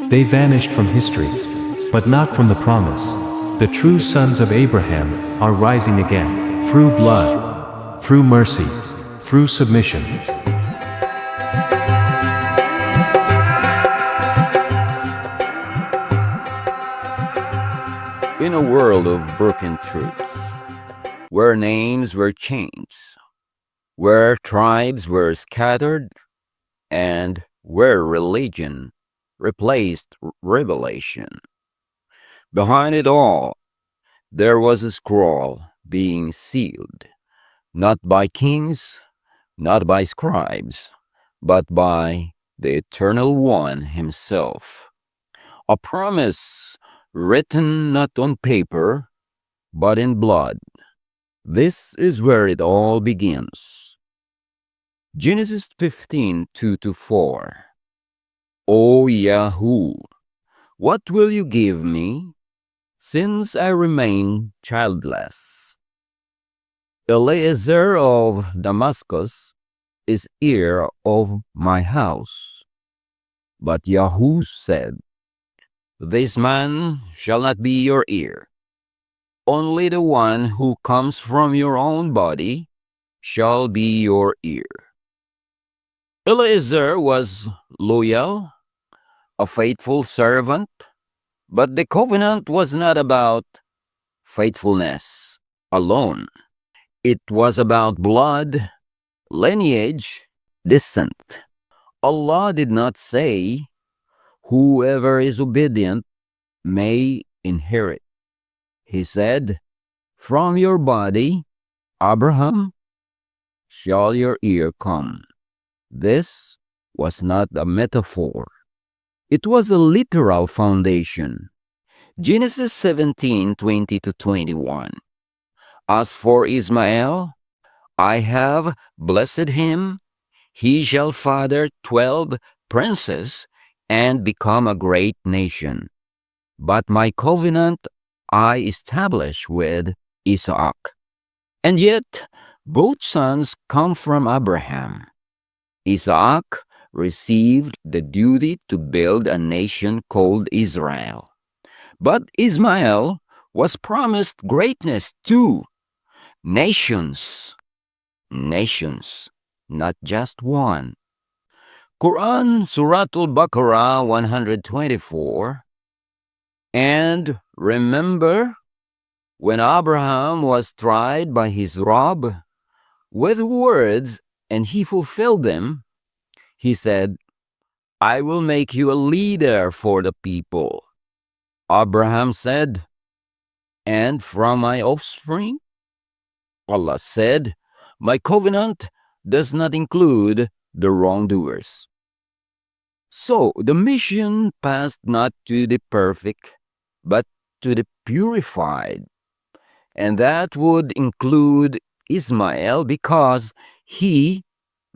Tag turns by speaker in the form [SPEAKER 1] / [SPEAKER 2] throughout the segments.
[SPEAKER 1] They vanished from history, but not from the promise. The true sons of Abraham are rising again, through blood, through mercy, through submission.
[SPEAKER 2] In a world of broken truths, where names were changed, where tribes were scattered, and where religion replaced revelation, behind it all, there was a scroll being sealed, not by kings, not by scribes, but by the Eternal One himself. A promise written not on paper, but in blood. This is where it all begins. Genesis 15, 2-4. O Yahoo, what will you give me, since I remain childless? Eliezer of Damascus is heir of my house. But Yahoo said, this man shall not be your heir. Only the one who comes from your own body shall be your heir. Eliezer was loyal, a faithful servant, but the covenant was not about faithfulness alone. It was about blood, lineage, descent. Allah did not say, whoever is obedient may inherit. He said, from your body, Abraham, shall your heir come. This was not a metaphor. It was a literal foundation. Genesis 17, 20-21. As for Ishmael, I have blessed him. He shall father 12 princes and become a great nation. But my covenant I establish with Isaac. And yet, both sons come from Abraham. Isaac received the duty to build a nation called Israel. But Ishmael was promised greatness too. Nations, not just one. Quran Suratul Baqarah 124. And remember, when Abraham was tried by his Rabb with words and he fulfilled them, he said, I will make you a leader for the people. Abraham said, and from my offspring? Allah said, my covenant does not include the wrongdoers. So the mission passed not to the perfect, but to the purified. And that would include Ishmael because he,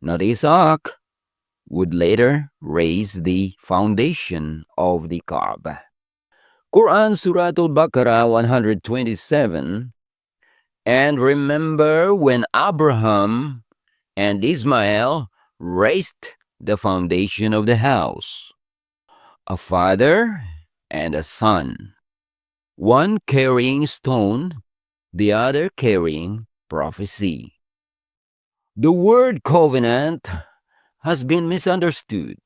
[SPEAKER 2] not Isaac, would later raise the foundation of the Kaaba. Quran Suratul Baqarah 127. And remember when Abraham and Ishmael raised the foundation of the house, a father and a son, one carrying stone, the other carrying prophecy. The word covenant has been misunderstood.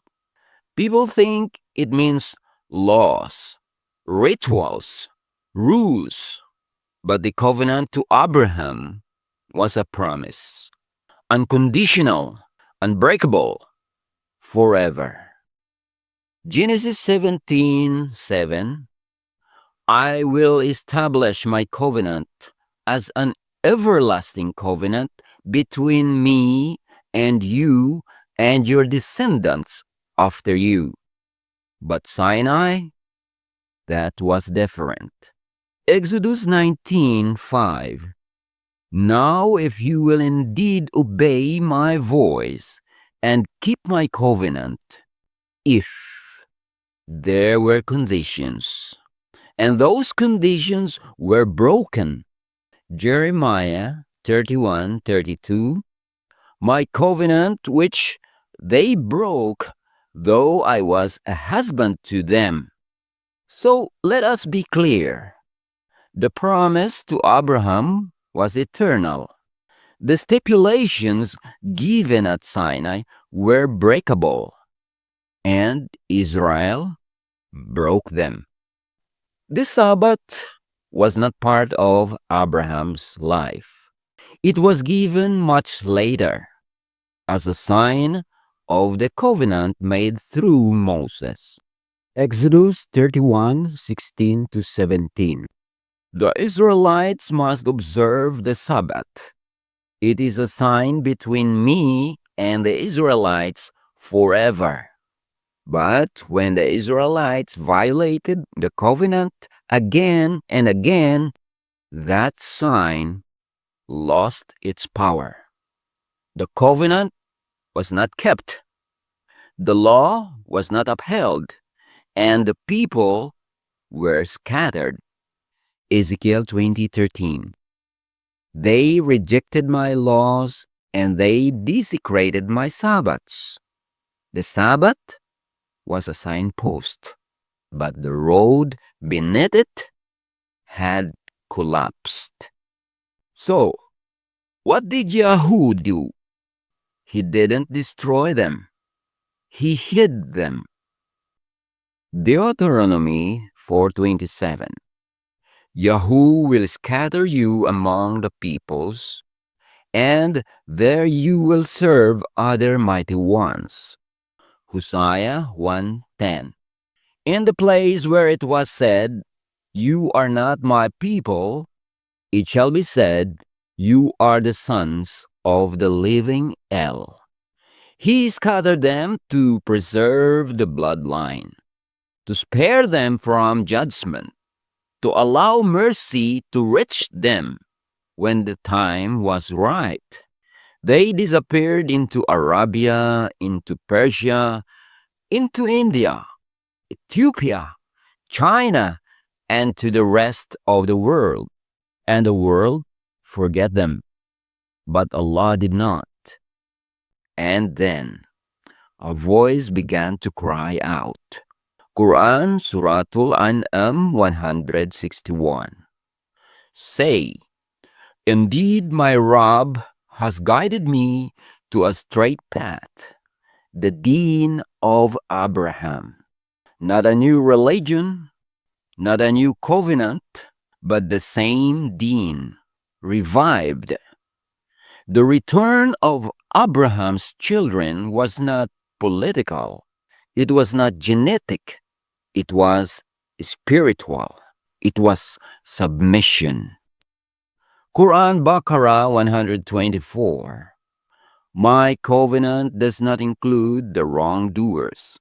[SPEAKER 2] People think it means laws, rituals, rules, but the covenant to Abraham was a promise, unconditional, unbreakable, forever. Genesis 17:7. I will establish my covenant as an everlasting covenant between me and you and your descendants after you. But Sinai, that was different. Exodus 19:5. Now if you will indeed obey my voice and keep my covenant, if there were conditions, and those conditions were broken. Jeremiah 31:32. My covenant which they broke, though I was a husband to them. So let us be clear. The promise to Abraham was eternal. The stipulations given at Sinai were breakable, and Israel broke them. The Sabbath was not part of Abraham's life. It was given much later as a sign of the covenant made through Moses. Exodus 31:16-17. The Israelites must observe the Sabbath. It is a sign between me and the Israelites forever. But when the Israelites violated the covenant again and again, that sign lost its power. The covenant was not kept. The law was not upheld, and the people were scattered. Ezekiel 20:13. They rejected my laws and they desecrated my Sabbaths. The Sabbath was a signpost, but the road beneath it had collapsed. So, what did Yahweh do? He didn't destroy them. He hid them. Deuteronomy 4:27. Yahweh will scatter you among the peoples, and there you will serve other mighty ones. Hosea 1:10. In the place where it was said, "You are not my people," it shall be said, "You are the sons of the living El." He scattered them to preserve the bloodline, to spare them from judgment, to allow mercy to reach them when the time was right. They disappeared into Arabia, into Persia, into India, Ethiopia, China, and to the rest of the world. And the world forget them. But Allah did not. And then a voice began to cry out. Quran Suratul An'am 161. Say, indeed my Rabb has guided me to a straight path, the deen of Abraham. Not a new religion, not a new covenant, but the same deen, revived. The return of Abraham's children was not political. It was not genetic. It was spiritual. It was submission. Quran Baqarah 124. My covenant does not include the wrongdoers.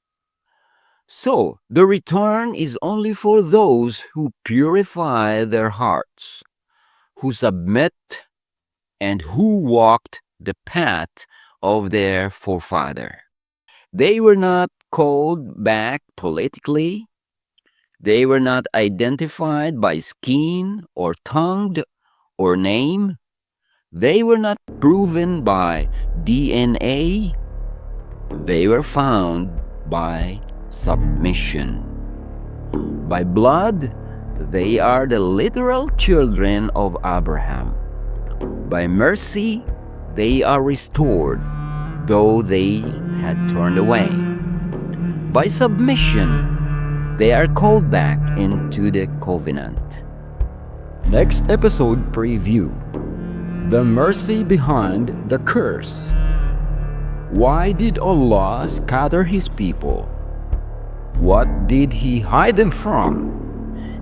[SPEAKER 2] So, the return is only for those who purify their hearts, who submit, and who walked the path of their forefather. They were not called back politically. They were not identified by skin or tongue or name. They were not proven by DNA. They were found by submission. By blood, they are the literal children of Abraham. By mercy, they are restored, though they had turned away. By submission, they are called back into the covenant. Next episode preview: the mercy behind the curse. Why did Allah scatter His people? What did He hide them from?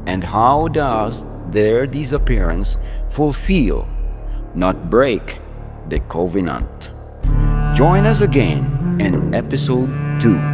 [SPEAKER 2] And how does their disappearance fulfill, not break, the covenant? Join us again in episode 2.